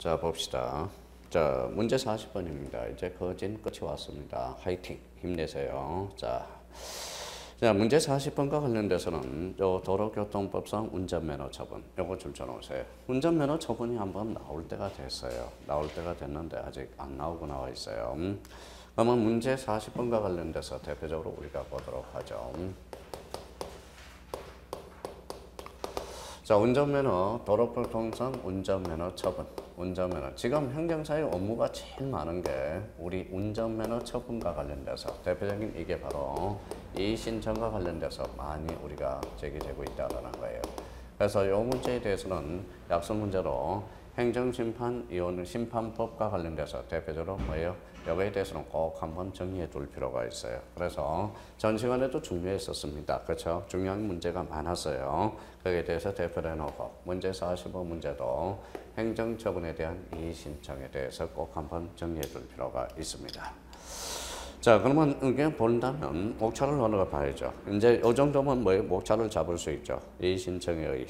자, 봅시다. 자, 문제 40번입니다. 이제 거진 끝이 왔습니다. 화이팅! 힘내세요. 자, 문제 40번과 관련돼서는 요 도로교통법상 운전면허 처분, 요거 좀 적어놓으세요. 운전면허 처분이 한번 나올 때가 됐어요. 나올 때가 됐는데 아직 안 나오고 나와 있어요. 그러면 문제 40번과 관련돼서 대표적으로 우리가 보도록 하죠. 자, 운전면허, 도로교통상 운전면허 처분. 운전면허. 지금 행정사의 업무가 제일 많은 게 우리 운전면허 처분과 관련돼서 대표적인 이게 바로 이 신청과 관련돼서 많이 우리가 제기되고 있다는 거예요. 그래서 이 문제에 대해서는 약속 문제로 행정심판법과 관련돼서 대표적으로 뭐예요? 여기에 대해서는 꼭 한번 정리해 둘 필요가 있어요. 그래서 전 시간에도 중요했었습니다. 그렇죠? 중요한 문제가 많았어요. 거기에 대해서 대표를 해놓고 문제 45 문제도 행정처분에 대한 이의신청에 대해서 꼭 한번 정리해 둘 필요가 있습니다. 자, 그러면 이게 본다면 목차를 어느 거 봐야죠. 이제 이 정도면 뭐예요? 목차를 잡을 수 있죠. 이의신청의 의.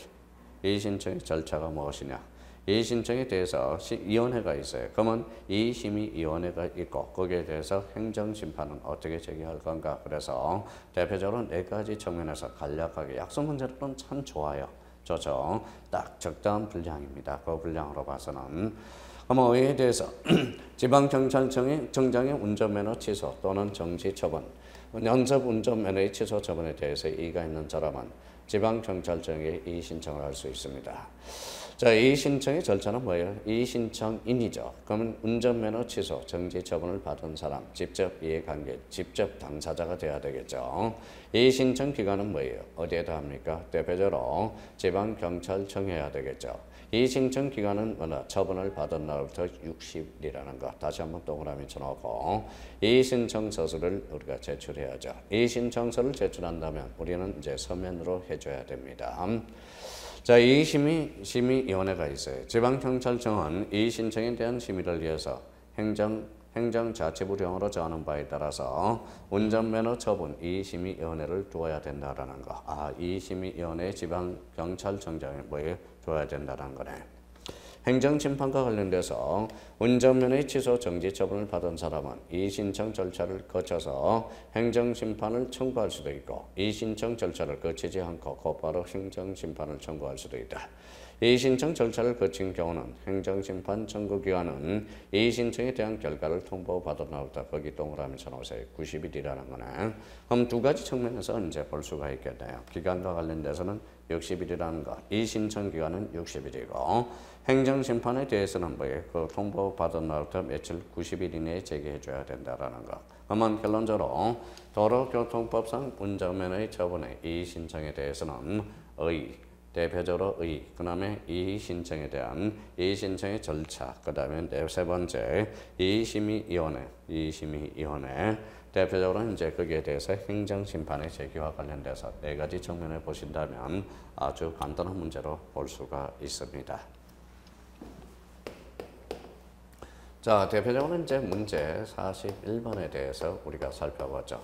이의신청의 절차가 무엇이냐? 이의신청에 대해서 위원회가 있어요. 그러면 이의심의위원회가 있고 거기에 대해서 행정심판은 어떻게 제기할 건가. 그래서 대표적으로 4가지 측면에서 간략하게 약속 문제로는 참 좋아요. 좋죠. 딱 적당한 분량입니다. 그 분량으로 봐서는. 그러면 이에 대해서 지방경찰청의 정장의 운전면허 취소 또는 정지 처분, 연습 운전면허의 취소 처분에 대해서 이의가 있는 사람은 지방경찰청에 이의 신청을 할 수 있습니다. 자, 이의 신청의 절차는 뭐예요? 이의 신청인이죠. 그러면 운전면허 취소, 정지 처분을 받은 사람, 직접 이해관계, 직접 당사자가 돼야 되겠죠. 이의 신청 기간은 뭐예요? 어디에다 합니까? 대표적으로 지방경찰청에 해야 되겠죠. 이의 신청 기간은 처분을 받은 날부터 60일이라는 거. 다시 한번 동그라미 쳐놓고 이의 신청 서술을 우리가 제출해야죠. 이의 신청서를 제출한다면 우리는 이제 서면으로 해줘야 됩니다. 자, 이의심의위원회가 있어요. 지방경찰청은 이의 신청에 대한 심의를 위해서 행정자치부령으로 정하는 바에 따라서 운전면허 처분 이의심의위원회를 두어야 된다라는 거. 이의심의위원회 지방경찰청장에 뭐에 두어야 된다는 거네. 행정심판과 관련돼서 운전면허의 취소 정지 처분을 받은 사람은 이의신청 절차를 거쳐서 행정심판을 청구할 수도 있고 이의신청 절차를 거치지 않고 곧바로 행정심판을 청구할 수도 있다. 이의신청 절차를 거친 경우는 행정심판 청구기간은 이의신청에 대한 결과를 통보받은 날부터 거기 동그라미 쳐놓으세요. 90일이라는 거네. 그럼 2가지 측면에서 이제 볼 수가 있겠네요. 기간과 관련돼서는 60일이라는 거. 이의신청 기간은 60일이고 행정심판에 대해서는 뭐예요? 그 통보받은 날부터 며칠 90일 이내에 제기해줘야 된다라는 거. 그러면 결론적으로 도로교통법상 운전면허의 처분의 이의신청에 대해서는 대표적으로 그 다음에 이의신청에 대한 이의신청의 절차, 그 다음에 3번째 이의심의위원회, 대표적으로 이제 거기에 대해서 행정심판의 제기와 관련돼서 4가지 측면을 보신다면 아주 간단한 문제로 볼 수가 있습니다. 자, 대표적으로 이제 문제 41번에 대해서 우리가 살펴보죠.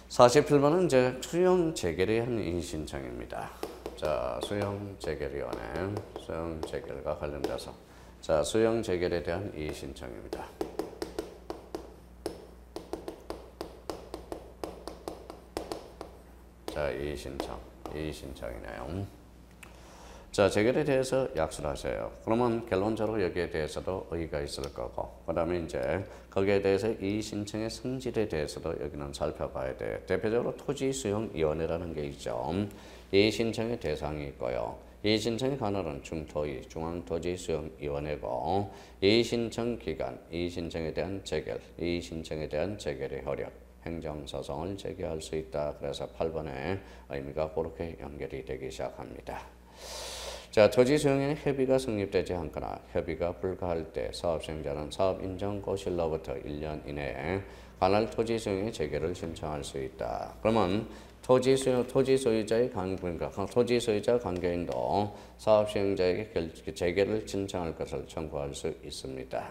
41번은 이제 수용 재결에 대한 이의신청입니다. 자, 수용 재결위원회, 수용 재결과 관련돼서 자, 수용 재결에 대한 이의 신청입니다. 자, 이의 신청이네요. 자, 재결에 대해서 약수를 하세요. 그러면 결론적으로 여기에 대해서도 의의가 있을 거고, 그 다음에 이제 거기에 대해서 이의 신청의 성질에 대해서도 여기는 살펴봐야 돼요. 대표적으로 토지수용위원회라는 게 있죠. 이의 신청의 대상이 있고요. 이의 신청의 관할은 중토위, 중앙토지수용위원회고, 이의 신청 기간, 이의 신청에 대한 재결, 이의 신청에 대한 재결의 효력, 행정소송을 제기할 수 있다. 그래서 8번의 의미가 그렇게 연결이 되기 시작합니다. 자, 토지수용에 협의가 성립되지 않거나 협의가 불가할 때 사업수용자는 사업인정고시로부터 1년 이내에 관할 토지수용의 재개를 신청할 수 있다. 그러면 토지소유자의 토지소유자 관계인도 사업수용자에게 재개를 신청할 것을 청구할 수 있습니다.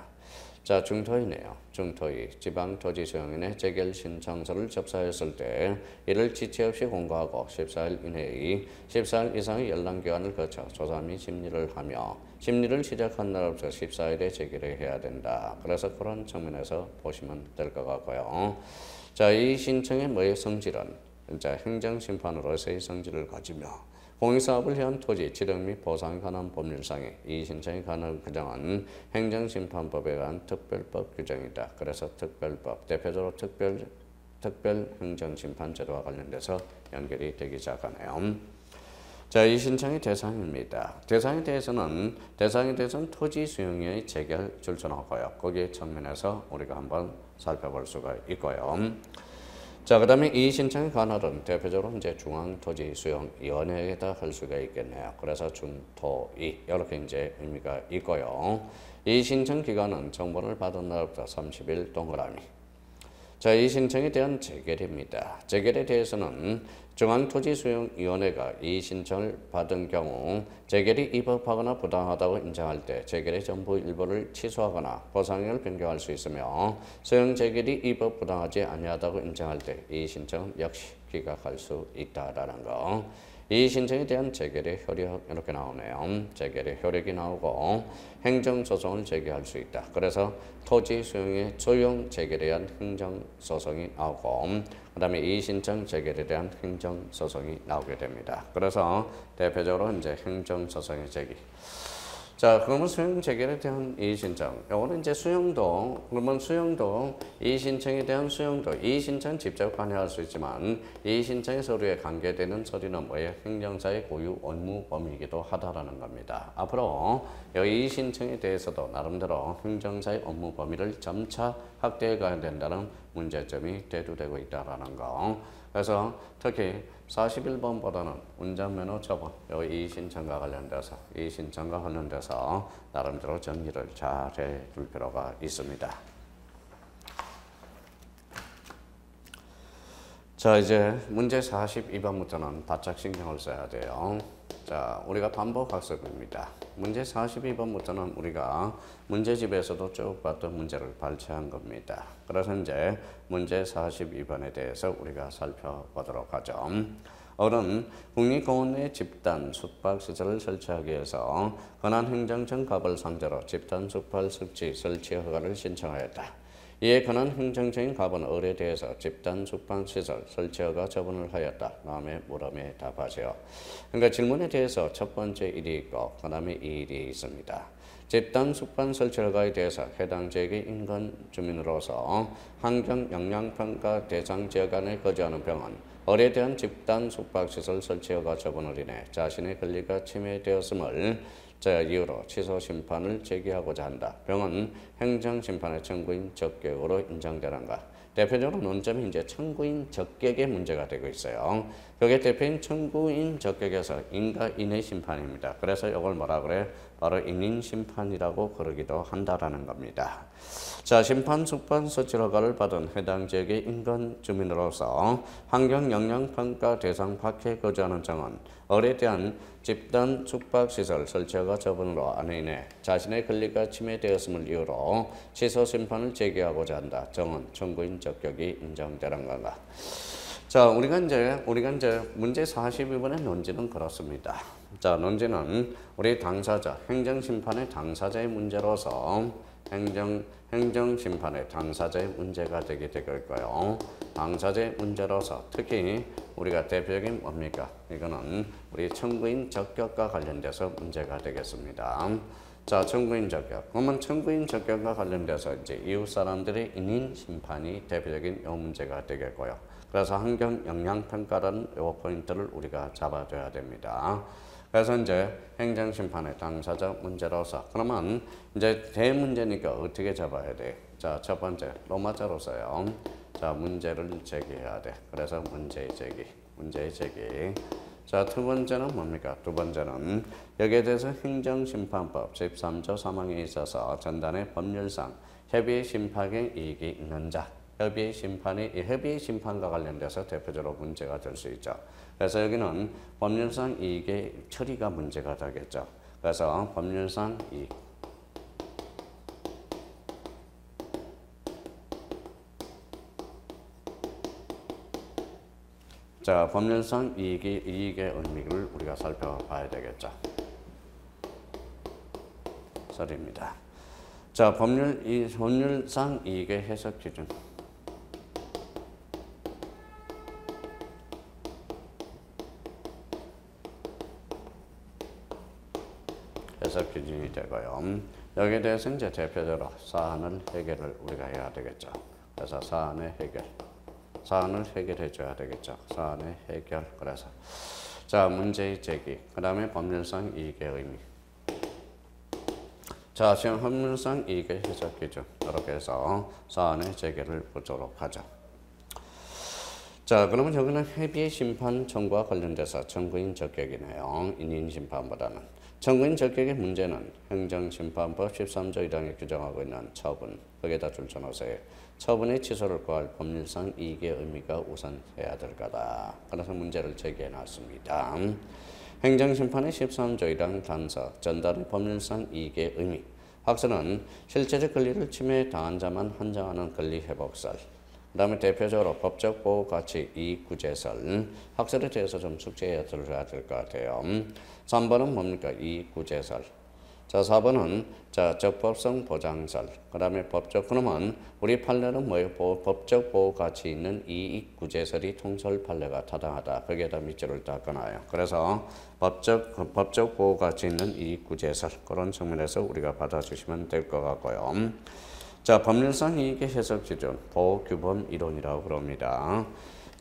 자, 중토이네요. 중토이, 지방토지소유인의 재결 신청서를 접수했을 때 이를 지체 없이 공고하고 14일 이내의 14일 이상의 연락기간을 거쳐 조사 및 심리를 하며 심리를 시작한 날부터 14일에 재결을 해야 된다. 그래서 그런 측면에서 보시면 될 것 같고요. 자, 이 신청의 뭐의 성질은 자, 행정심판으로서의 성질을 가지며 공익사업을 위한 토지, 지력 및 보상에 관한 법률상의 이 신청에 관한 규정은 행정심판법에 관한 특별법 규정이다. 그래서 특별법, 대표적으로 특별행정심판제도와 관련돼서 연결이 되기 시작하네요. 자, 이 신청의 대상입니다. 대상에 대해서는 토지 수용의 재결 줄쳐놓고요. 거기에 측면에서 우리가 한번 살펴볼 수가 있고요. 자, 그 다음에 이 신청의 관할은 대표적으로 이제 중앙토지수용위원회에다 할 수가 있겠네요. 그래서 중토위 이렇게 이제 의미가 있고요. 이 신청 기간은 정보를 받은 날부터 30일 동그라미. 자, 이 신청에 대한 재결입니다. 재결에 대해서는 중앙토지수용위원회가 이 신청을 받은 경우 재결이 위법하거나 부당하다고 인정할 때 재결의 전부 일부를 취소하거나 보상액을 변경할 수 있으며 수용 재결이 위법 부당하지 아니하다고 인정할 때 이 신청 역시 기각할 수 있다라는 거. 이 신청에 대한 재결의 효력 이렇게 나오네요. 재결의 효력이 나오고 행정소송을 제기할 수 있다. 그래서 토지 수용의 소용 재결에 대한 행정소송이 나오고 그 다음에 이 신청 재결에 대한 행정소송이 나오게 됩니다. 그래서 대표적으로 이제 행정소송의 제기. 자, 그러면 수용 재결에 대한 이 신청. 요거는 이제 그러면 수용도, 이 신청에 대한 수용도, 이 신청 직접 관여할 수 있지만, 이 신청의 서류에 관계되는 서류는 뭐예요? 행정사의 고유 업무 범위이기도 하다라는 겁니다. 앞으로 이 신청에 대해서도 나름대로 행정사의 업무 범위를 점차 확대해 가야 된다는 문제점이 대두되고 있다라는 거. 그래서 특히 41번보다는 운전면허 처분, 이 신청과 관련돼서 나름대로 정리를 잘 해둘 필요가 있습니다. 자, 이제 문제 42번부터는 바짝 신경을 써야 돼요. 자, 우리가 반복 학습입니다. 문제 42번부터는 우리가 문제집에서도 쭉 봤던 문제를 발췌한 겁니다. 그래서 이제 문제 42번에 대해서 우리가 살펴보도록 하죠. 어른 국립공원 내 집단 숙박시설을 설치하기 위해서 권한행정청 갑을 상대로 집단 숙박 설치 허가를 신청하였다. 이에 관한 행정적인 갑은 을에 대해서 집단 숙박시설 설치허가 처분을 하였다. 다음에 물음에 답하세요. 그러니까 질문에 대해서 첫 번째 일이 있고 그 다음에 이 일이 있습니다. 집단 숙박 설치허가에 대해서 해당 지역의 인근 주민으로서 환경 영향평가 대상 지역 안에 거주하는 병원 을에 대한 집단 숙박시설 설치허가 처분을 인해 자신의 권리가 침해되었음을 이유로 취소 심판을 제기하고자 한다. 병은 행정심판의 청구인 적격으로 인정되는가. 대표적으로 논점이 이제 청구인 적격의 문제가 되고 있어요. 그게 대표인 청구인 적격에서 인가 인의 심판입니다. 그래서 이걸 뭐라 그래? 바로 인인심판이라고 그러기도 한다라는 겁니다. 자, 심판 숙박 설치 허가를 받은 해당 지역의 인근 주민으로서 환경 영향 평가 대상 밖에 거주하는 정원 을에 대한 집단 숙박시설 설치허가 처분으로 안에 자신의 권리가 침해되었음을 이유로 취소 심판을 제기하고자 한다. 정원 청구인 적격이 인정되는 건가? 자, 우리가 이제 문제 42번의 논지는 그렇습니다. 자, 논지는 우리 당사자, 행정심판의 당사자의 문제로서 행정심판의 당사자의 문제가 되게 되고 있고요. 당사자의 문제로서 특히 우리가 대표적인 뭡니까? 이거는 우리 청구인 적격과 관련돼서 문제가 되겠습니다. 자, 청구인 적격. 그러면 청구인 적격과 관련돼서 이제 이웃 사람들의 인인 심판이 대표적인 요 문제가 되겠고요. 그래서 환경 영향 평가라는 요 포인트를 우리가 잡아줘야 됩니다. 그래서 이제 행정심판의 당사자 문제로서 그러면 이제 대문제니까 어떻게 잡아야 돼? 자, 첫 번째 로마자로 써요. 자, 문제를 제기해야 돼. 그래서 문제 제기. 자, 두 번째는 뭡니까? 두 번째는 여기에 대해서 행정심판법 제13조 3항에 있어서 전단의 법률상 협의의 심판의 이익이 있는 자, 협의의 심판과 관련돼서 대표적으로 문제가 될 수 있죠. 그래서 여기는 법률상 이익의 처리가 문제가 되겠죠. 그래서 법률상 이익. 자, 법률상 이익의 의미를 우리가 살펴봐야 되겠죠. 설입니다. 자, 법률상 이익의 해석 기준. 해석 기준이 되고요. 여기에 대해서 이제 대표적으로 사안을 해결을 우리가 해야 되겠죠. 그래서 사안의 해결. 사안을 해결해 줘야 되겠죠. 사안의 해결. 그래서 자, 문제의 제기. 그 다음에 법률상 이익의 의미. 자, 지금 법률상 이익의 해석 기준. 이렇게 해서 사안의 제기를 보도록 하죠. 자, 그러면 여기는 회비의 심판 청구와 관련돼서 청구인 적격이네요. 인인 심판보다는. 청구인 적격의 문제는 행정심판법 13조 1항에 규정하고 있는 처분, 거기에다 줄쳐놓으세요. 처분의 취소를 구할 법률상 이익의 의미가 우선해야 될 거다. 그래서 문제를 제기해놨습니다. 행정심판의 13조 1항 단서, 전달의 법률상 이익의 의미. 학설은 실제적 권리를 침해당한 자만 한정하는 권리회복설. 그 다음에 대표적으로 법적 보호 가치 이익 구제설. 학설에 대해서 좀 숙제해야 들어야 될 것 같아요. 3번은 뭡니까? 이익 구제설. 자, 4번은 자, 적법성 보장설. 그 다음에 법적, 그러면 우리 판례는 뭐예요? 법적 보호 가치 있는 이익 구제설이 통설 판례가 타당하다. 거기에다 밑줄을 닦아놔요. 그래서 법적 보호 가치 있는 이익 구제설. 그런 측면에서 우리가 받아주시면 될 것 같고요. 자, 법률상 이익의 해석 기준, 보호 규범 이론이라고 그럽니다.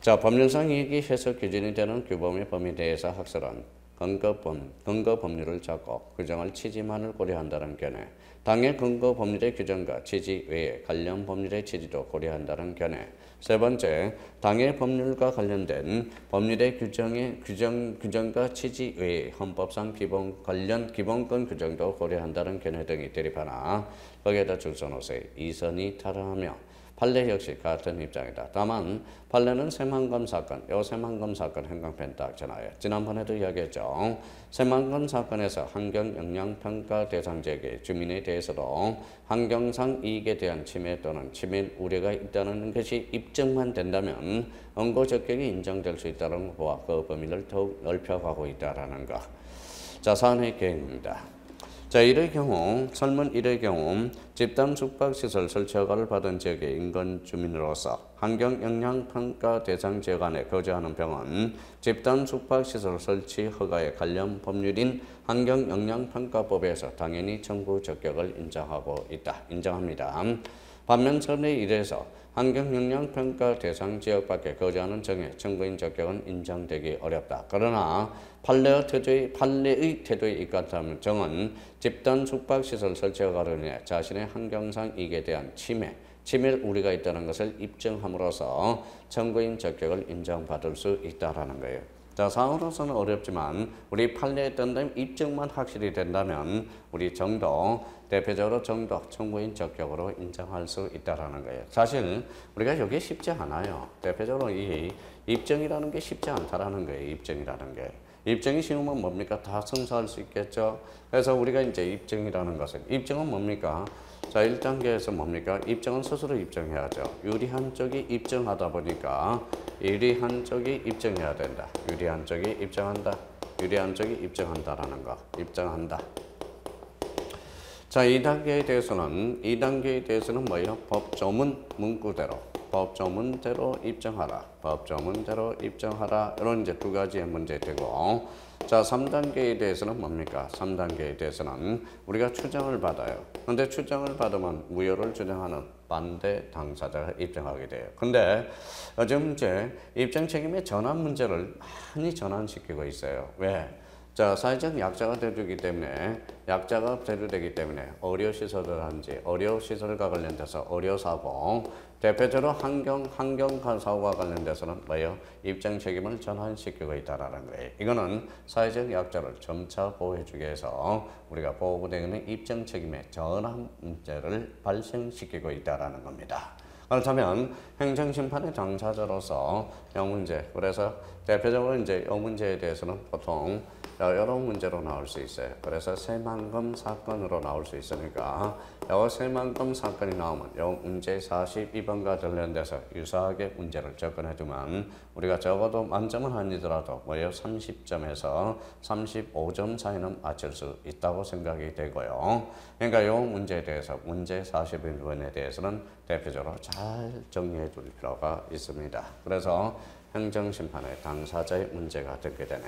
자, 법률상 이익의 해석 기준이 되는 규범의 범위에 대해서 학설은 근거 법률을 잡고 규정할 취지만을 고려한다는 견해. 당해 근거 법률의 규정과 취지 외에 관련 법률의 취지도 고려한다는 견해. 세 번째, 당해 법률과 관련된 법률의 규정과 취지 외에 헌법상 관련 기본권 규정도 고려한다는 견해 등이 대립하나 거기에다 줄 서놓으세요. 이선이 타당하며 판례 역시 같은 입장이다. 다만 판례는 새만금 사건, 요 새만금 사건 행강편 딱 전화요. 지난번에도 이야기했죠. 새만금 사건에서 환경영향평가 대상지역의 주민에 대해서도 환경상 이익에 대한 침해 또는 침해 우려가 있다는 것이 입증만 된다면 원고 적격이 인정될 수 있다는 것과 그 범위를 더욱 넓혀가고 있다는 것. 자, 사안의 계획입니다. 자, 이의 경우, 설문 1의 경우 집단 숙박시설 설치 허가를 받은 지역의 인근 주민으로서 환경영향평가 대상 지역 안에 거주하는 병원 집단 숙박시설 설치 허가에 관련 법률인 환경영향평가법에서 당연히 청구 적격을 인정합니다. 반면 설례 1에서 환경영향평가 대상 지역 밖에 거주하는 정의 청구인 적격은 인정되기 어렵다. 그러나 판례의 태도에 입각하는 정은 집단 숙박시설 설치 허가로 인해 자신의 환경상 이익에 대한 침해 우려가 있다는 것을 입증함으로써 청구인 적격을 인정받을 수 있다라는 거예요. 자, 사항으로서는 어렵지만 우리 판례에 뜬다면 입증만 확실히 된다면 우리 대표적으로 청구인 적격으로 인정할 수 있다라는 거예요. 사실 우리가 이게 쉽지 않아요. 대표적으로 이 입증이라는 게 쉽지 않다라는 거예요. 입증이 쉬우면 뭡니까? 다 승소할 수 있겠죠. 그래서 우리가 이제 입증이라는 입증은 뭡니까? 자, 1단계에서 뭡니까? 입증은 스스로 입증해야죠. 유리한 쪽이 입증하다 보니까 유리한 쪽이 입증해야 된다. 유리한 쪽이 입증한다라는 거. 입증한다. 자, 2단계에 대해서는 뭐예요? 법조문 문구대로. 법조문대로 입증하라. 이런 이제 두 가지의 문제 되고. 자, 3단계에 대해서는 뭡니까? 3단계에 대해서는 우리가 추정을 받아요. 근데 추정을 받으면 무효를 주장하는 반대 당사자가 입증하게 돼요. 근데 요즘 이제 입증 책임의 전환 문제를 많이 전환시키고 있어요. 왜? 자, 사회적 약자가 대두되기 때문에 의료시설과 관련돼서 의료사고, 대표적으로 환경사고와 관련돼서는 뭐예요? 입증 책임을 전환시키고 있다는 거예요. 이거는 사회적 약자를 점차 보호해주기 위해서 우리가 보호되는 입증 책임의 전환 문제를 발생시키고 있다는 겁니다. 그렇다면 행정심판의 당사자로서 이 문제, 그래서 대표적으로 이제 이 문제에 대해서는 보통 여러 문제로 나올 수 있어요. 그래서 새만금 사건으로 나올 수 있으니까 이 새만금 사건이 나오면 이 문제 42번과 관련돼서 유사하게 문제를 접근해두면 우리가 적어도 만점은 아니더라도 뭐예요? 30점에서 35점 사이는 맞출 수 있다고 생각이 되고요. 그러니까 이 문제에 대해서 문제 41번에 대해서는 대표적으로 잘 정리해 둘 필요가 있습니다. 그래서 행정심판의 당사자의 문제가 되게 되네.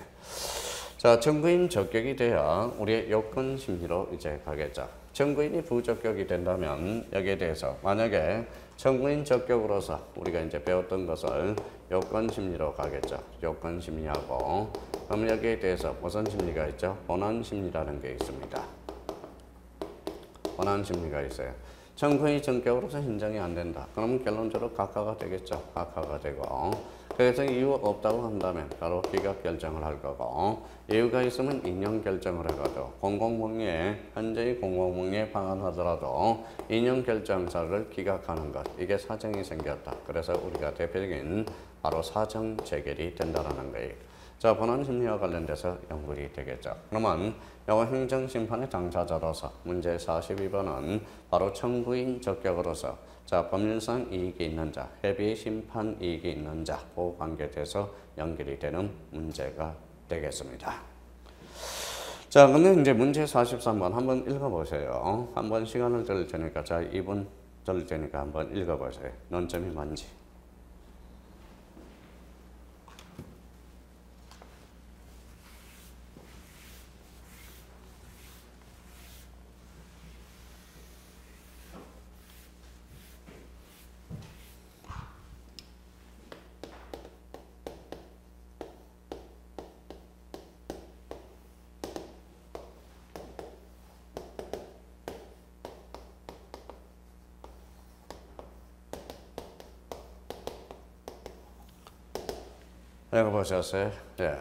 자, 청구인 적격이 돼야 우리의 요건 심리로 이제 가겠죠. 청구인이 부적격이 된다면 여기에 대해서 만약에 청구인 적격으로서 우리가 이제 배웠던 것을 요건 심리로 가겠죠. 요건 심리하고 그럼 여기에 대해서 무슨 심리가 있죠? 본안 심리라는 게 있습니다. 본안 심리가 있어요. 청구인이 적격으로서 인정이 안 된다. 그러면 결론적으로 각하가 되겠죠. 각하가 되고 그래서 이유 없다고 한다면 바로 기각 결정을 할 거고 이유가 있으면 인용 결정을 해가지고 공공분리에 현재의 공공분리에 방한하더라도 인용 결정사를 기각하는 것 이게 사정이 생겼다. 그래서 우리가 대표적인 바로 사정 재결이 된다라는 거예요. 자, 본안 심리와 관련돼서 연구이 되겠죠. 그러면 영어 행정심판의 당사자로서 문제 42번은 바로 청구인 적격으로서 자, 법률상 이익이 있는 자, 회비 심판 이익이 있는 자, 그 관계돼서 연결이 되는 문제가 되겠습니다. 자, 근데 이제 문제 43번 한번 읽어보세요. 한번 시간을 드릴 테니까, 자, 2분 드릴 테니까 한번 읽어보세요. 논점이 뭔지. 읽어보셨어요? 예.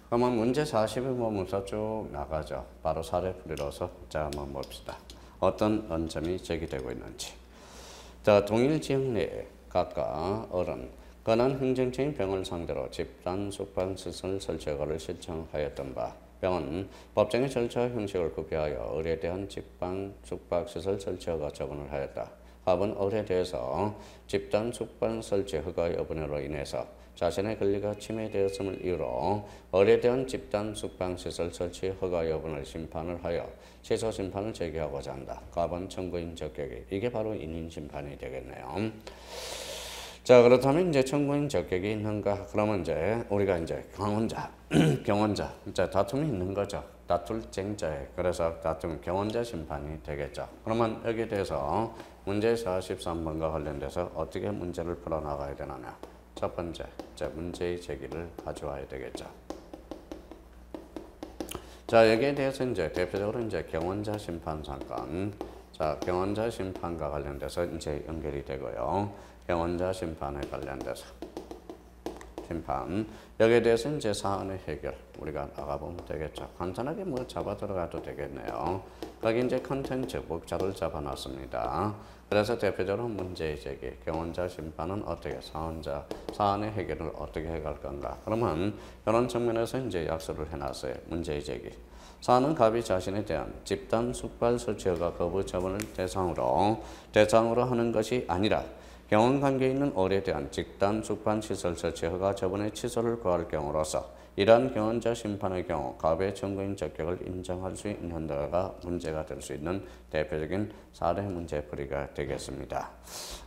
그러면 문제 40을 보면서 쭉 나가죠. 바로 사례풀이로서 자, 한번 봅시다. 어떤 논점이 제기되고 있는지. 자, 동일 지역 내에 각각 어른, 권한 행정처인 병을 상대로 집단 숙박시설 설치 허가를 신청하였던 바 병은 법정의 절차와 형식을 구비하여 을에 대한 집단 숙박시설 설치 허가 처분을 하였다. 합은 을에 대해서 집단 숙박 설치 허가 여부로 인해서 자신의 권리가 침해되었음을 이유로 을에 대한 집단 숙박시설 설치 허가 여부를 심판을 하여 취소 심판을 제기하고자 한다. 갑은 청구인 적격이 이게 바로 인인 심판이 되겠네요. 자, 그렇다면 이제 청구인 적격이 있는가? 그러면 이제 우리가 이제 경원자, 경원자, 이제 다툼이 있는 거죠. 다툴 쟁자에 그래서 다툼 경원자 심판이 되겠죠. 그러면 여기에 대해서 문제 43번과 관련돼서 어떻게 문제를 풀어나가야 되느냐? 첫 번째, 문제의 제기를 가져와야 되겠죠. 자, 여기에 대해서 이제 대표적으로 이제 경원자 심판 사건, 자, 경원자 심판과 관련돼서 이제 연결이 되고요. 경원자 심판에 관련돼서 심판 여기에 대해서 이제 사안의 해결 우리가 나가보면 되겠죠. 간단하게 뭐 잡아 들어가도 되겠네요. 여기 이제 컨텐츠 목차를 잡아놨습니다. 그래서 대표적으로 문제의 제기, 경원자 심판은 어떻게 사안의 해결을 어떻게 해갈 건가. 그러면 이런 측면에서 이제 약속을 해놨어요. 문제의 제기. 사안은 갑이 자신에 대한 집단 숙박 설치 허가 거부 처분을 대상으로 하는 것이 아니라 경원 관계에 있는 을에 대한 집단 숙박 시설 설치 허가 처분의 취소를 구할 경우로서 이러한 경원자 심판의 경우 갑의 청구인 적격을 인정할 수 있는 데가 문제가 될 수 있는 대표적인 사례 문제풀이가 되겠습니다.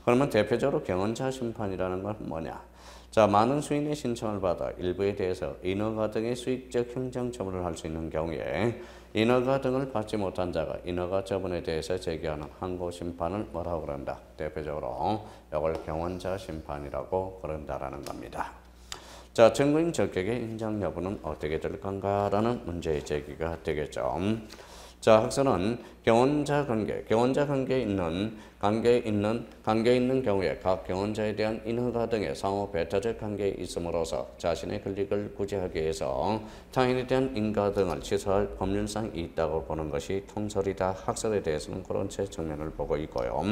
그러면 대표적으로 경원자 심판이라는 건 뭐냐? 자, 많은 수인의 신청을 받아 일부에 대해서 인허가 등의 수익적 행정 처분을 할 수 있는 경우에 인허가 등을 받지 못한 자가 인허가 처분에 대해서 제기하는 항고 심판을 뭐라고 그런다? 대표적으로 이걸 경원자 심판이라고 그런다라는 겁니다. 자, 청구인 적격의 인정 여부는 어떻게 될 건가라는 문제의 제기가 되겠죠. 자, 학설은 경원자 관계에 있는 경우에 각 경원자에 대한 인허가 등의 상호 배타적 관계에 있음으로써 자신의 권리를 구제하기 위해서 타인에 대한 인가 등을 취소할 법률상 있다고 보는 것이 통설이다. 학설에 대해서는 그런 측면을 보고 있고요.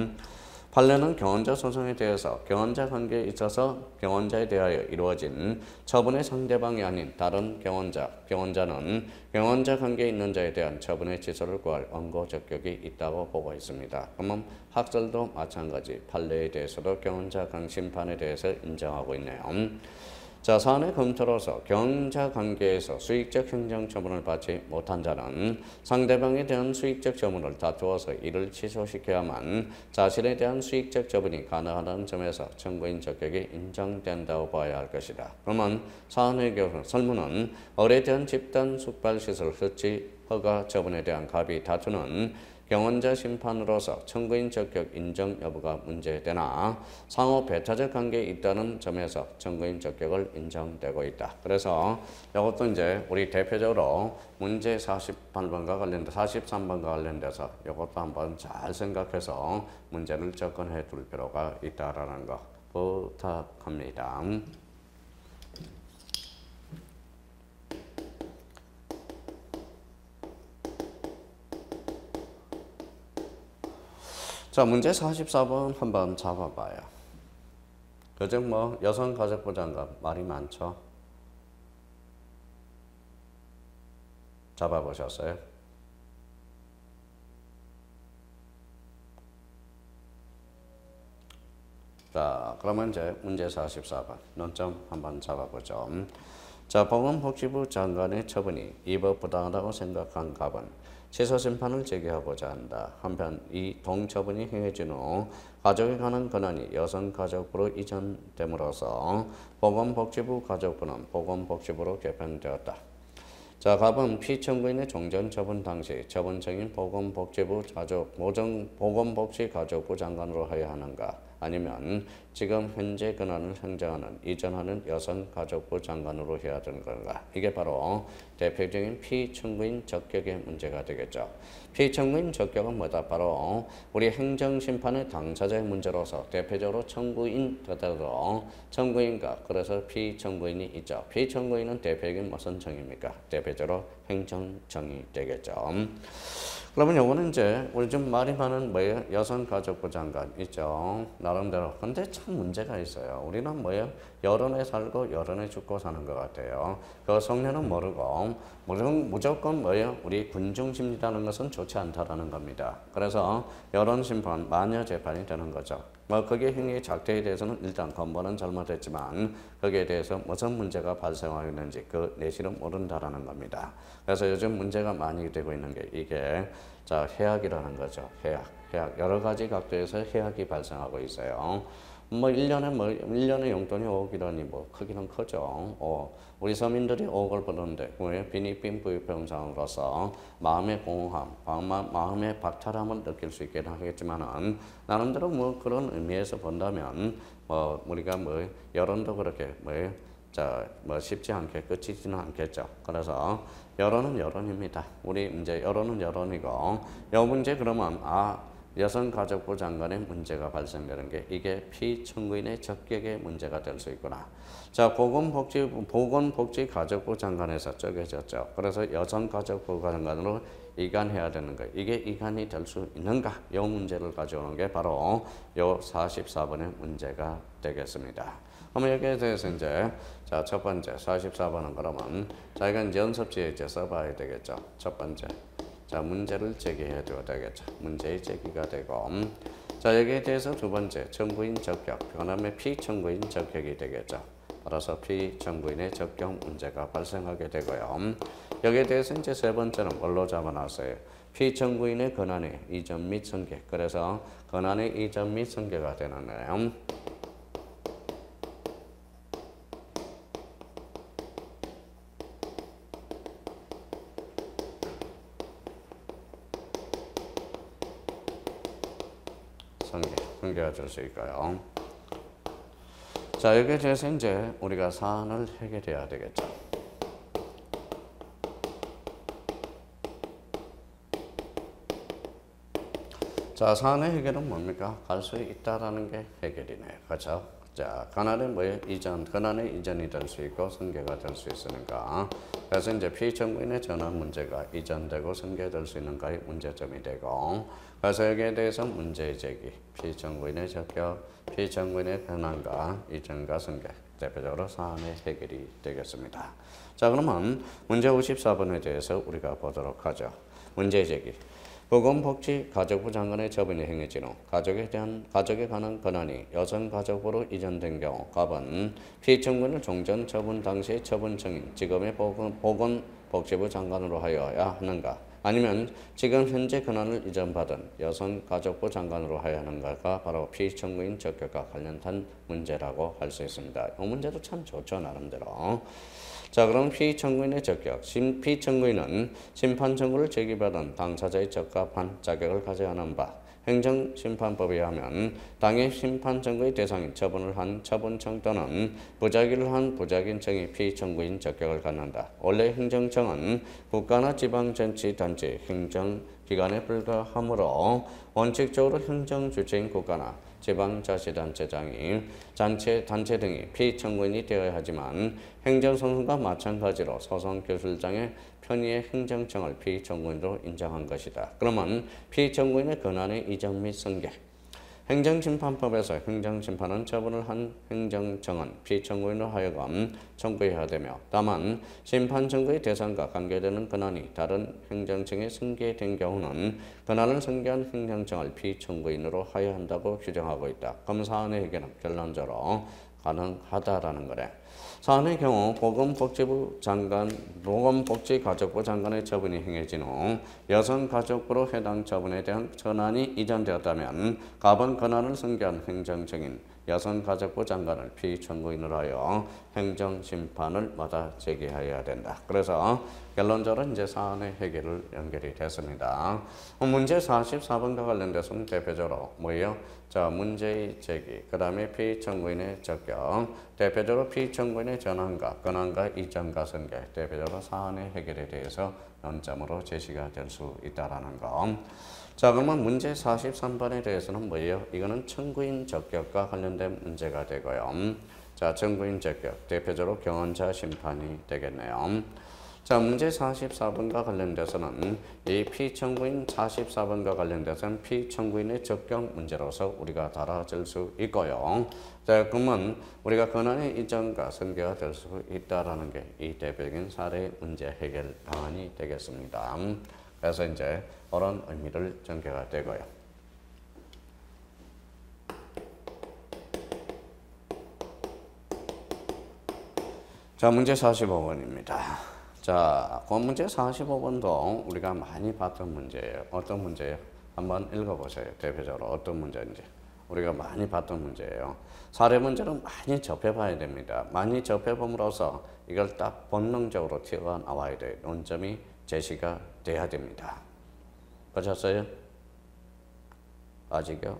판례는 경원자 소송에 대해서 경원자 관계에 있어서 경원자에 대하여 이루어진 처분의 상대방이 아닌 다른 경원자는 경원자 관계에 있는 자에 대한 처분의 취소를 구할 원고 적격이 있다고 보고 있습니다. 그러면 학설도 마찬가지 판례에 대해서도 경원자 심판에 대해서 인정하고 있네요. 자, 사안의 검토로서 경원자 관계에서 수익적 행정처분을 받지 못한 자는 상대방에 대한 수익적 처분을 다투어서 이를 취소시켜야만 자신에 대한 수익적 처분이 가능하다는 점에서 청구인 적격이 인정된다고 봐야 할 것이다. 그러면 사안의 경우 설문은 을에 대한 집단 숙발시설 설치 허가 처분에 대한 갑이 다투는 경원자 심판으로서 청구인 적격 인정 여부가 문제되나 상호 배타적 관계에 있다는 점에서 청구인 적격을 인정되고 있다. 그래서 이것도 이제 우리 대표적으로 문제 48번과 관련돼 43번과 관련돼서 이것도 한번 잘 생각해서 문제를 접근해 둘 필요가 있다라는 거 부탁합니다. 자, 문제 44번 한번 잡아봐요. 요즘 뭐 여성가족부 장관 말이 많죠? 잡아보셨어요? 자, 그러면 이제 문제 44번 논점 한번 잡아보죠. 자, 보건복지부 장관의 처분이 이법 부당하다고 생각한 갑은 취소 심판을 제기하고자 한다. 한편 이 동처분이 행해진 후 가족에 관한 권한이 여성가족부로 이전됨으로써 보건복지부 가족부는 보건복지부로 개편되었다. 자, 갑은 피청구인의 종전처분 당시 처분청인 보건복지부 보건복지가족부 장관으로 해야 하는가? 아니면 지금 현재 권한을 행정하는 이전하는 여성가족부 장관으로 해야 되는 건가? 이게 바로 대표적인 피청구인 적격의 문제가 되겠죠. 피청구인 적격은 뭐다? 바로 우리 행정심판의 당사자의 문제로서 대표적으로 청구인 그대로 청구인과 그래서 피청구인이 있죠. 피청구인은 대표적인 무슨 청입니까? 대표적으로 행정청이 되겠죠. 그러면 요거는 이제 우리 좀 말이 많은 뭐예요? 여성가족부 장관 있죠. 나름대로. 근데 참 문제가 있어요. 우리는 뭐예요? 여론에 살고 여론에 죽고 사는 것 같아요. 그 속내는 모르고 무조건 뭐예요? 우리 군중심리라는 것은 좋지 않다라는 겁니다. 그래서 여론심판 마녀 재판이 되는 거죠. 뭐 그게 행위의 작태에 대해서는 일단 건보는 잘못했지만 거기에 대해서 무슨 문제가 발생하겠는지 그 내실은 모른다라는 겁니다. 그래서 요즘 문제가 많이 되고 있는 게 이게 자 해악이라는 거죠. 해악 여러 가지 각도에서 해악이 발생하고 있어요. 뭐 1년에 용돈이 5억이라니 뭐 크기는 크죠. 우리 서민들이 5억을 버는데 빈익빈 부유병상으로서 마음의 공허함, 마음의 박탈함을 느낄 수 있게 하겠지만은 나름대로 뭐 그런 의미에서 본다면 뭐 우리가 뭐 여론도 그렇게 뭐 쉽지 않게 끝이지는 않겠죠. 그래서 여론은 여론입니다. 우리 이제 여론은 여론이고 이 문제 그러면 여성가족부 장관의 문제가 발생되는 게 이게 피청구인의 적격의 문제가 될 수 있구나. 자, 보건복지가족부 장관에서 쪼개졌죠. 그래서 여성가족부 장관으로 이관해야 되는 거. 이게 이관이 될 수 있는가? 이 문제를 가져오는 게 바로 요 44번의 문제가 되겠습니다. 그럼 여기에 대해서 이제 자, 첫 번째 44번은 그러면 자, 이건 연습지에 이제 써봐야 되겠죠. 첫 번째. 자, 문제를 제기해 줘야 되겠죠. 문제의 제기가 되고 자, 여기에 대해서 두 번째 청구인 적격, 그 다음에 피청구인 적격이 되겠죠. 따라서 피청구인의 적격 문제가 발생하게 되고요. 여기에 대해서 이제 세 번째는 뭘로 잡아놨어요? 피청구인의 권한의 이전 및 승계. 그래서 권한의 이전 및 승계가 되는데요. 성계가 될 수 있까요? 자, 여기에 대해서 이제 우리가 사안을 해결해야 되겠죠. 자, 사안의 해결은 뭡니까? 갈 수 있다라는 게 해결이네요. 그렇죠? 자, 권한이 뭐예요? 이전, 권한의 이전이 될 수 있고 승계가 될 수 있으니까. 그래서 이제 피청구인의 전환 문제가 이전되고 승계될 수 있는가의 문제점이 되고, 그래서 여기에 대해서 문제 제기, 피청구인의 적격, 피청구인의 권한과 이전과 승계, 대표적으로 사안의 해결이 되겠습니다. 자, 그러면 문제 54번에 대해서 우리가 보도록 하죠. 문제 제기. 보건복지가족부 장관의 처분이 행해진 후 가족에 관한 권한이 여성가족부로 이전된 경우 갑은 피청구인을 종전 처분 당시 처분청인 지금의 보건복지부 장관으로 하여야 하는가, 아니면 지금 현재 권한을 이전받은 여성가족부 장관으로 하여야 하는가가 바로 피청구인 적격과 관련한 문제라고 할 수 있습니다. 이 문제도 참 좋죠, 나름대로. 자, 그럼 피청구인의 적격. 피청구인은 심판 청구를 제기받은 당사자의 적합한 자격을 가져야 하는 바, 행정심판법에 하면 당의 심판 청구의 대상인 처분을 한 처분청 또는 부작위를 한 부작인청이 피청구인 적격을 갖는다. 원래 행정청은 국가나 지방자치단체 행정기관에 불과하므로 원칙적으로 행정주체인 국가나 지방자치단체장이 단체 등이 피청구인이 되어야 하지만 행정소송과 마찬가지로 소송교술장의 편의의 행정청을 피청구인으로 인정한 것이다. 그러면 피청구인의 권한의 이전 및 승계. 행정심판법에서 행정심판은 처분을 한 행정청은 피청구인으로 하여금 청구해야 되며, 다만 심판 청구의 대상과 관계되는 권한이 다른 행정청에 승계된 경우는 권한을 승계한 행정청을 피청구인으로 하여야 한다고 규정하고 있다. 그럼 사안의 해결은 결론적으로 가능하다라는 거래. 사안의 경우 보건복지가족부 장관의 처분이 행해진 후 여성가족부로 해당 처분에 대한 권한이 이전되었다면 갑은 권한을 승계한 행정청인 여성가족부 장관을 피청구인으로 하여 행정심판을 받아 제기하여야 된다. 그래서 결론적으로 이제 사안의 해결을 연결이 됐습니다. 문제 44번과 관련돼서는 대표적으로 뭐예요? 자, 문제의 제기, 그 다음에 피청구인의 적격, 대표적으로 피청구인의 전환과 권한과 이전과 승계, 대표적으로 사안의 해결에 대해서 논점으로 제시가 될 수 있다라는 거. 자, 그러면 문제 43번에 대해서는 뭐예요? 이거는 청구인 적격과 관련된 문제가 되고요. 자, 청구인 적격, 대표적으로 경원자 심판이 되겠네요. 자, 문제 44번과 관련돼서는 이 피청구인 44번과 관련돼서는 피청구인의 적격 문제로서 우리가 다뤄질 수 있고요. 자, 그러면 우리가 권한의 이전과 승계가 될 수 있다라는 게 이 대표적인 사례 문제 해결 방안이 되겠습니다. 그래서 이제 그런 의미를 전개가 되고요. 자, 문제 45번입니다. 자, 그 문제 45번도 우리가 많이 봤던 문제예요. 어떤 문제예요? 한번 읽어보세요. 대표적으로 어떤 문제인지. 우리가 많이 봤던 문제예요. 사례 문제는 많이 접해봐야 됩니다. 많이 접해봄으로써 이걸 딱 본능적으로 튀어나와야 돼요. 논점이 제시가 돼야 됩니다. 보셨어요? 아직요?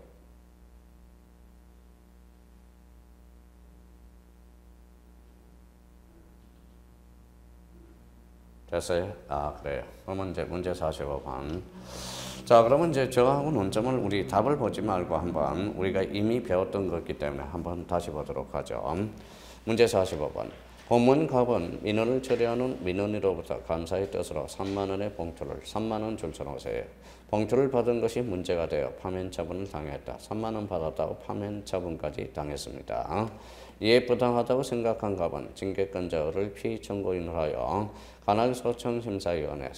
됐어요? 아, 그래요. 그러면 이제 문제 45번. 자, 그러면 이제 저하고 논점을 우리 답을 보지 말고 한번 우리가 이미 배웠던 거기 때문에 한번 다시 보도록 하죠. 문제 45번. 고문갑은 민원을 처리하는 민원인으로부터 감사의 뜻으로 3만 원의 봉투를 3만 원 줄쳐놓으세요. 봉투를 받은 것이 문제가 되어 파면 처분을 당했다. 3만 원 받았다고 파면 처분까지 당했습니다. 이에 부당하다고 생각한 갑은 징계권자를 피청구인으로 하여 관할 소청심사위원회에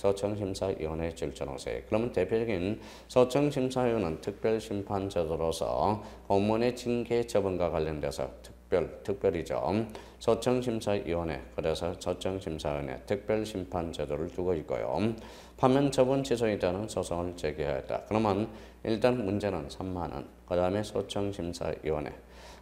줄쳐놓으세요. 그러면 대표적인 소청심사위원회는 특별심판제도로서 공무원의 징계 처분과 관련돼서 특별이죠. 소청심사위원회, 그래서 소청심사위원회 특별심판제도를 두고 있고요. 파면 처분 취소에 대한 소송을 제기하였다. 그러면 일단 문제는 3만 원, 그 다음에 소청심사위원회.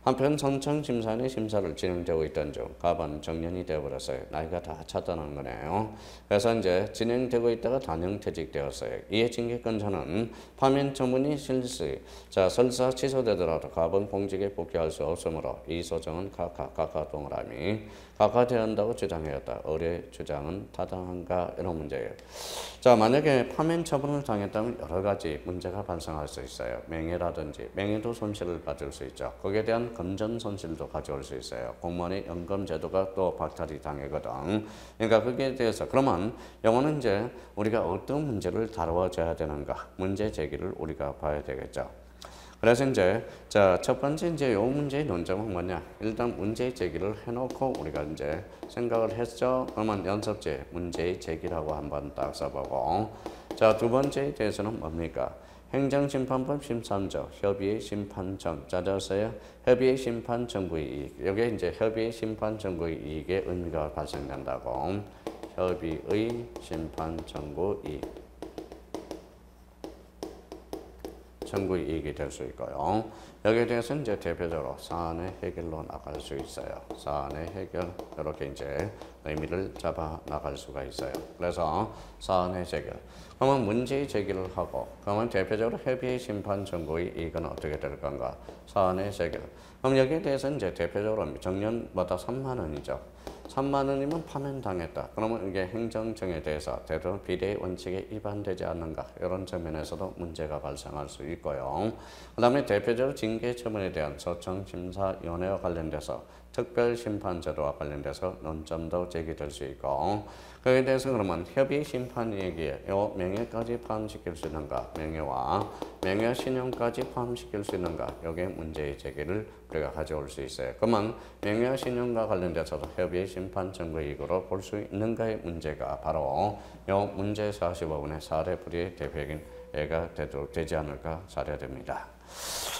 한편 소청심사위원회 심사를 진행되고 있던 중 갑은 정년이 되어버렸어요. 나이가 다 찼다는 거네요. 그래서 이제 진행되고 있다가 단형퇴직되었어요. 이에 징계권자는 파면 처분이 설사 취소되더라도 갑은 공직에 복귀할 수 없으므로 이 소송은 각하 동그라미 각하되어야 한다고 주장하였다. 의뢰 주장은 타당한가? 이런 문제예요. 자, 만약에 파면 처분을 당했다면 여러 가지 문제가 발생할 수 있어요. 명예라든지 명예도 손실을 받을 수 있죠. 거기에 대해 대한 금전 손실도 가져올 수 있어요. 공무원의 연금 제도가 또 박탈이 당하거든. 그러니까 거기에 대해서 그러면 요거는 이제 우리가 어떤 문제를 다루어줘야 되는가 문제 제기를 우리가 봐야 되겠죠. 그래서 이제 첫 번째 이제 요 문제의 논점은 뭐냐? 일단 문제 제기를 해놓고 우리가 이제 생각을 했죠. 그러면 연습제 문제 제기라고 한번 딱 써보고 두 번째에 대해서는 뭡니까? 행정심판법 13조 협의의 심판정 찾았어요. 협의의 심판 정부의 이익. 여기에 이제 협의의 심판 정부의 이익의 의미가 발생된다고. 협의의 심판 정부 이익. 정부의 이익이 될 수 있고요. 여기에 대해서 이제 대표적으로 사안의 해결로 나갈 수 있어요. 사안의 해결 이렇게 이제 의미를 잡아 나갈 수가 있어요. 그래서 사안의 해결. 그러면 문제의 제기를 하고 그러면 대표적으로 협의의 심판 정부의 이익은 어떻게 될 건가? 사안의 해결. 그럼 여기에 대해서 이제 대표적으로 정년마다 3만 원이죠. 3만 원이면 파면당했다. 그러면 이게 행정정에 대해서 대부분 비례 원칙에 위반되지 않는가 이런 측면에서도 문제가 발생할 수 있고요. 그 다음에 대표적으로 징계처분에 대한 소청심사위원회와 관련돼서 특별심판제도와 관련돼서 논점도 제기될 수 있고 거기에 대해서 그러면 협의심판이기에 요 명예까지 포함시킬 수 있는가 명예와 명예 신용까지 포함시킬 수 있는가 여기에 문제의 제기를 우리가 가져올 수 있어요. 그러면 명예 신용과 관련돼서도 협의 심판 정부이익으로 볼 수 있는가의 문제가 바로 요 문제 45분의 사례 풀이의 대표적인 예가 되지 않을까 사례됩니다.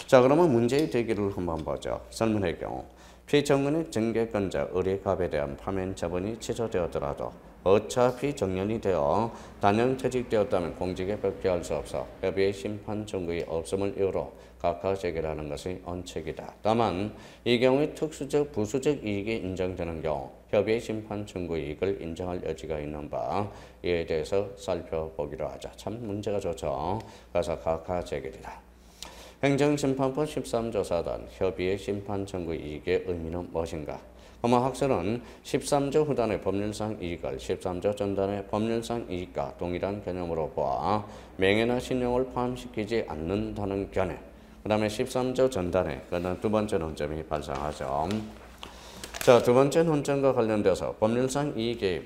자 그러면 문제의 제기를 한번 보죠. 설문의 경우 피정근의 증개권자 의뢰갑에 대한 파면 처분이 취소되었더라도 어차피 정년이 되어 단연 퇴직되었다면 공직에 복귀할 수 없어 협의의 심판 청구이 없음을 이유로 각하 제기하는 것이 원칙이다. 다만 이 경우에 특수적 부수적 이익이 인정되는 경우 협의의 심판 청구 이익을 인정할 여지가 있는 바 이에 대해서 살펴보기로 하자. 참 문제가 좋죠. 그래서 각하 제기이다. 행정심판법 13조 4단 협의의 심판 청구 이익의 의미는 무엇인가? 그러면 학설은 13조 후단의 법률상 이익을 13조 전단의 법률상 이익과 동일한 개념으로 보아 명예나 신용을 포함시키지 않는다는 견해. 그 다음에 13조 전단에 그다음 두 번째 논점이 발생하죠. 자, 두 번째 논점과 관련돼서 법률상 이익의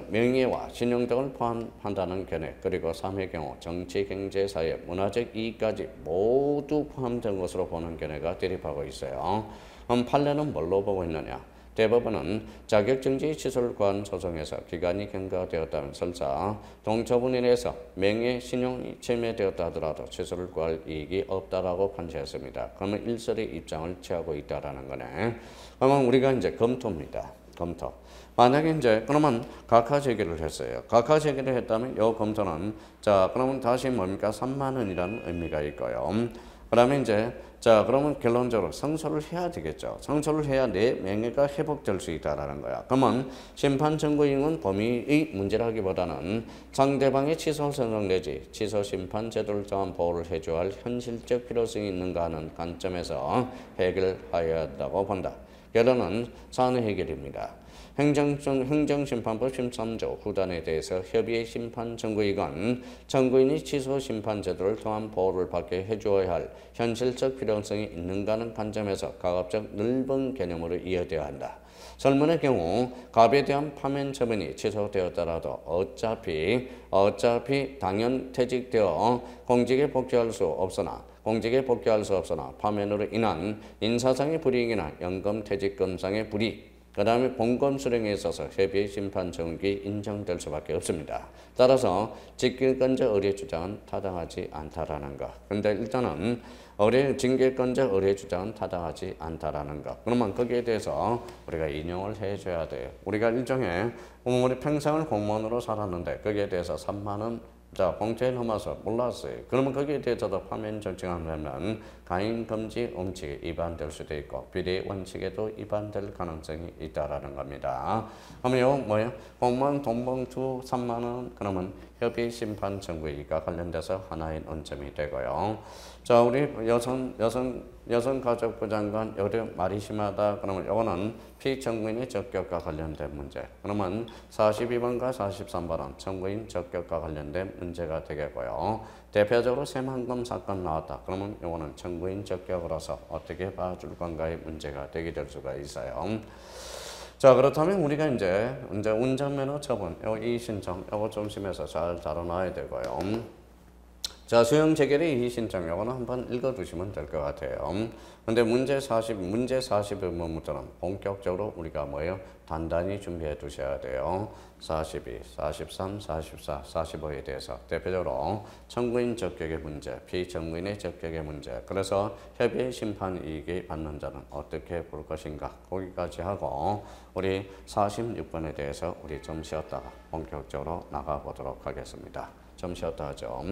명예와 신용 등을 포함한다는 견해 그리고 3의 경우 정치, 경제, 사회, 문화적 이익까지 모두 포함된 것으로 보는 견해가 대립하고 있어요. 그럼 판례는 뭘로 보고 있느냐? 대법원은 자격정지 취소를 구한 소송에서 기간이 경과되었다면 설사 동처분 인해서 명예, 신용이 침해되었다 하더라도 취소를 구할 이익이 없다라고 판시했습니다. 그러면 일설의 입장을 취하고 있다라는 거네. 그러면 우리가 이제 검토입니다. 검토. 만약에 이제 그러면 각하 제기를 했어요. 각하 제기를 했다면 이 검토는 그러면 다시 뭡니까? 3만 원이라는 의미가 있고요. 그다음에 이제 그러면 결론적으로 성소를 해야 되겠죠. 성소를 해야 내 명예가 회복될 수 있다라는 거야. 그러면 심판 청구인은 범위의 문제라기보다는 상대방의 취소 선언 내지 취소 심판 제도를 정한 보호를 해줘야 할 현실적 필요성이 있는가 하는 관점에서 해결하여야 한다고 본다. 결론은 사안의 해결입니다. 행정심판법 13조 후단에 대해서 협의의 심판 청구이건 청구인이 취소 심판 제도를 통한 보호를 받게 해주어야 할 현실적 필요성이 있는가 하는 관점에서 가급적 넓은 개념으로 이해되어야 한다. 설문의 경우 갑에 대한 파면 처분이 취소되었더라도 어차피 당연 퇴직되어 공직에 복귀할 수 없으나 파면으로 인한 인사상의 불이익이나 연금 퇴직금상의 불이익 그 다음에 본건 수령에 있어서 협의의 심판 정국이 인정될 수밖에 없습니다. 따라서 직계권자 의뢰 주장은 타당하지 않다라는 것. 근데 일단은 징계권자 의뢰 주장은 타당하지 않다라는 것. 그러면 거기에 대해서 우리가 인용을 해줘야 돼요. 우리가 일종의 우리 평생을 공무원으로 살았는데 거기에 대해서 3만 원 봉투에 넘어서 몰랐어요. 그러면 거기에 대해서도 파면 정칭하면 가인금지 원칙에 위반될 수도 있고 비례 원칙에도 위반될 가능성이 있다라는 겁니다. 그러면 이거 뭐예요? 공무원 돈봉투 3만 원 그러면 협의 심판 청구이익과 관련돼서 하나의 논점이 되고요. 자, 우리 여성가족부 장관 여기 말이 심하다. 그러면 이거는 피청구인의 적격과 관련된 문제. 그러면 42번과 43번은 청구인 적격과 관련된 문제가 되겠고요. 대표적으로 세만금 사건 나왔다. 그러면 이거는 청구인 적격으로서 어떻게 봐줄 건가의 문제가 되게 될 수가 있어요. 자, 그렇다면 우리가 이제 운전면허 처분, 이 신청, 이거 중심에서 잘 다뤄놔야 되고요. 자, 수용 재결의 이의 신청, 이거는 한번 읽어두시면 될 것 같아요. 근데 문제 40부터는 본격적으로 우리가 뭐예요? 단단히 준비해 두셔야 돼요. 42, 43, 44, 45에 대해서 대표적으로 청구인 적격의 문제, 피청구인의 적격의 문제, 그래서 협의 심판 이익이 받는 자는 어떻게 볼 것인가, 거기까지 하고 우리 46번에 대해서 우리 좀 쉬었다가 본격적으로 나가보도록 하겠습니다. 좀 쉬었다 하죠.